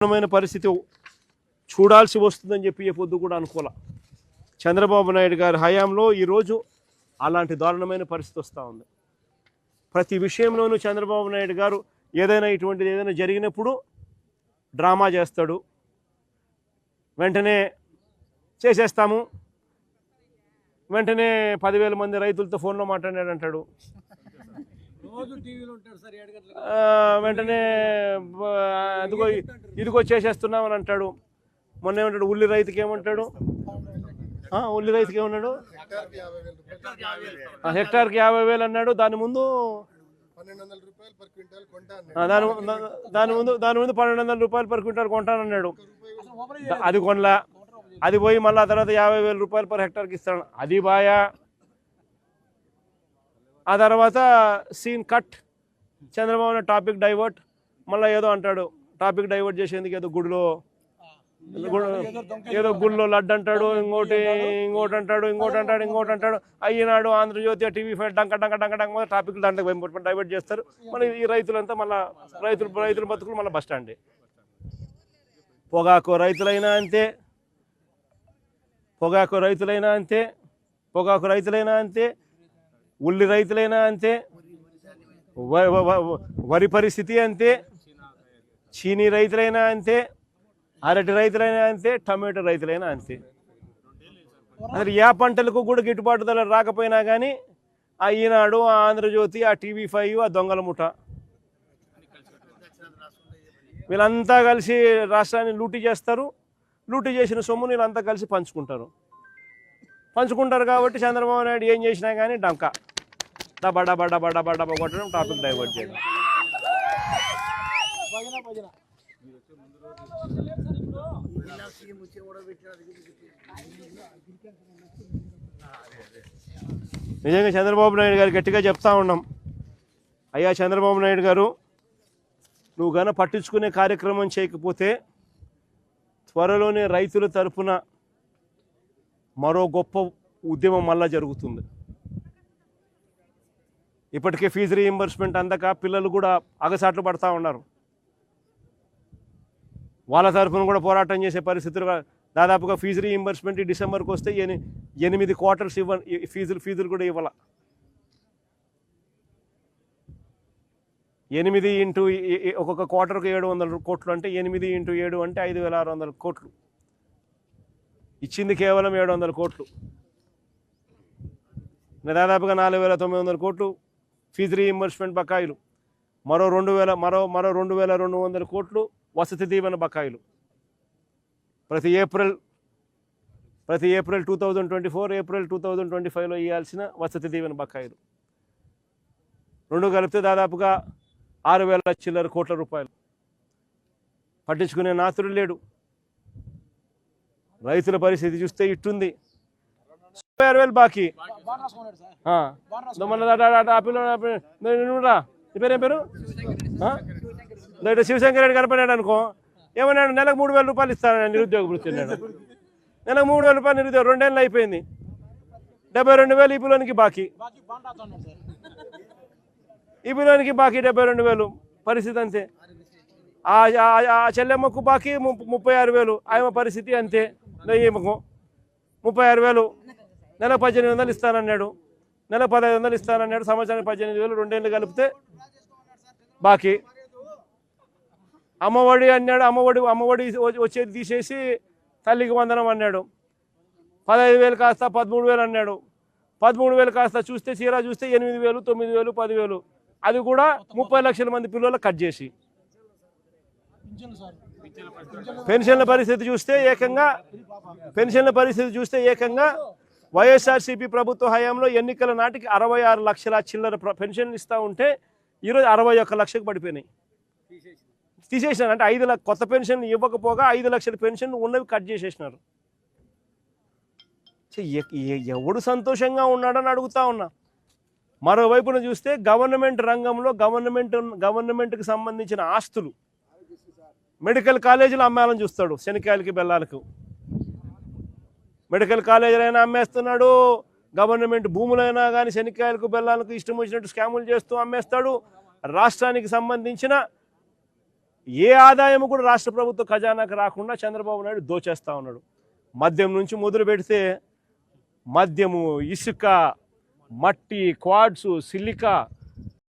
దారుణమైన పరిస్థితి చూడాల్సి వస్తుందని చెప్పి ఏ పొద్దు కూడా అనుకోలే. చంద్రబాబు నాయుడు గారి హయాంలో ఈరోజు అలాంటి దారుణమైన పరిస్థితి వస్తూ ఉంది. ప్రతి విషయంలోనూ చంద్రబాబు నాయుడు గారు ఇటువంటిది ఏదైనా జరిగినప్పుడు డ్రామా చేస్తాడు. వెంటనే చేసేస్తాము, వెంటనే 10,000 మంది రైతులతో ఫోన్లో మాట్లాడాడు అంటాడు. వెంటనే ఇదిగో చేసేస్తున్నామని అంటాడు. మొన్న ఏమంటాడు, ఉల్లి రైతుకి ఏమంటాడు, ఉల్లి రైతుకి ఏమన్నాడు, హెక్టార్కి 50,000 అన్నాడు. దాని ముందు 1,200 రూపాయలు పర్ క్వింటాల్ కొంటానన్నాడు. అది కొనలా. అది పోయి మళ్ళీ ఆ తర్వాత 50,000 రూపాయలు పర్ హెక్టార్కి ఇస్తాడు. అది బాయా. ఆ తర్వాత scene cut. Chandrababu Naidu topic divert. మళ్ళీ ఏదో అంటాడు, టాపిక్ డైవర్ట్ చేసేందుకు ఏదో గుడిలో లడ్డు అంటాడు, ఇంకోటి అంటాడు. అయ్యినాడు ఆంధ్రజ్యోతి TV5 డంక టాపిక్ దాంట్లో డైవర్ట్ చేస్తారు. మళ్ళీ ఈ రైతులంతా మళ్ళీ రైతుల బతుకులు మళ్ళీ బస్ స్టాండ్. పొగాకు రైతులైనా అంతే, ఉల్లి రైతులైనా అంతే, వరి పరిస్థితి అంతే, చీనీ రైతులైనా అంతే, అరటి రైతులైనా అంతే, టమాటో రైతులైనా అంతే. అసలు ఏ పంటలకు కూడా గిట్టుబాటు ధర రాకపోయినా కానీ ఈనాడు, ఆంధ్రజ్యోతి, TV5, దొంగల ముఠ వీళ్ళంతా కలిసి రాష్ట్రాన్ని లూటీ చేస్తారు. లూటీ చేసిన సొమ్ముని వీళ్ళంతా కలిసి పంచుకుంటారు కాబట్టి చంద్రబాబు నాయుడు ఏం చేసినా కానీ డంకా డబ్బా కొట్టడం, టాపిక్ డైవర్ట్ చేయడం. నిజంగా చంద్రబాబు నాయుడు గారు గట్టిగా చెప్తా ఉన్నాం, అయ్యా చంద్రబాబు నాయుడు గారు, నువ్వు గన పట్టించుకునే కార్యక్రమం చేయకపోతే త్వరలోనే రైతుల తరఫున మరో గొప్ప ఉద్యమం మళ్ళా జరుగుతుంది. ఇప్పటికే ఫీజు రీయింబర్స్మెంట్ అందక పిల్లలు కూడా అగసాట్లు పడతా ఉన్నారు. వాళ్ళ తరఫున కూడా పోరాటం చేసే పరిస్థితులు. దాదాపుగా ఫీజు రీయింబర్స్మెంట్ డిసెంబర్కి వస్తే 8 క్వార్టర్స్ ఫీజులు కూడా ఇవ్వాల. 8 ఇంటూ ఒక్కొక్క క్వార్టర్కు 700 కోట్లు అంటే 8 ఇంటూ 7 అంటే 5,600 కోట్లు. ఇచ్చింది కేవలం 700 కోట్లు. దాదాపుగా 4,900 కోట్లు ఫీజు రీయింబర్స్మెంట్ బకాయిలు, మరో 2,200 కోట్లు వసతి దీవెన బకాయిలు. ప్రతి ఏప్రిల్ 2024, ఏప్రిల్ 2025లో ఇవ్వాల్సిన వసతి దీవెన బకాయిలు రెండు కలిపితే దాదాపుగా 6,000 చిల్లర కోట్ల రూపాయలు. పట్టించుకునే నాతుడు లేడు. రైతుల పరిస్థితి చూస్తే ఇట్టుంది. 6,000 బాకీ. పేరేం పేరు శివశంకర్ రెడ్డి కనపడాడు అనుకో, ఏమన్నాడు, నెలకు 3,000 రూపాయలు ఇస్తానని నిరుద్యోగ వృత్తి అన్నాడు. నెలకు 3,000 రూపాయలు నిరుద్యోగం, 2 ఏళ్ళు అయిపోయింది. 72,000 ఈ పిల్లోనికి బాకీ. 72,000 పరిస్థితి అంతే. ఆ చెల్లెమ్మకు బాకీ 36,000. ఆమె పరిస్థితి అంతే. ఈమెకు 36,000. నెలకు 1,800 ఇస్తానన్నాడు, నెలకు 1,500 ఇస్తానన్నాడు. సంవత్సరానికి 18,000, 2 ఏళ్ళు కలిపితే బాకీ. అమ్మఒడి అన్నాడు, అమ్మఒడి వచ్చేది తీసేసి తల్లికి వందనం అన్నాడు. 15,000 కాస్త 13,000 అన్నాడు. 13,000 కాస్త చూస్తే చీరా చూస్తే 8,000, 9,000, 10,000. అది కూడా 30 లక్షల మంది పిల్లలకు కట్ చేసి. పెన్షన్ల పరిస్థితి చూస్తే ఏకంగా వైఎస్ఆర్సీపీ ప్రభుత్వ హయాంలో ఎన్నికల నాటికి 66 లక్షల చిల్లర పెన్షన్లు ఇస్తూ ఉంటే ఈరోజు 61 లక్షకు పడిపోయినాయి. తీసేసినారు. అంటే 5 లక్షల కొత్త పెన్షన్ ఇవ్వకపోగా 5 లక్షల పెన్షన్ ఉన్నవి కట్ చేసేసినారు. ఎవడు సంతోషంగా ఉన్నాడని అడుగుతా ఉన్నా. మరోవైపున చూస్తే గవర్నమెంట్ రంగంలో గవర్నమెంట్కి సంబంధించిన ఆస్తులు మెడికల్ కాలేజీలు అమ్మాలని చూస్తాడు. శనికాయలకి బెల్లాలకు మెడికల్ కాలేజీలైనా అమ్మేస్తున్నాడు, గవర్నమెంట్ భూములైనా కానీ శనికాయలకు బెల్లాలకు ఇష్టం వచ్చినట్టు స్కాములు చేస్తూ అమ్మేస్తాడు. రాష్ట్రానికి సంబంధించిన ఏ ఆదాయం కూడా రాష్ట్ర ప్రభుత్వ ఖజానాకు రాకుండా చంద్రబాబు నాయుడు దోచేస్తూ ఉన్నాడు. మద్యం నుంచి మొదలు పెడితే మద్యము, ఇసుక, మట్టి, క్వాడ్స్, సిలికా,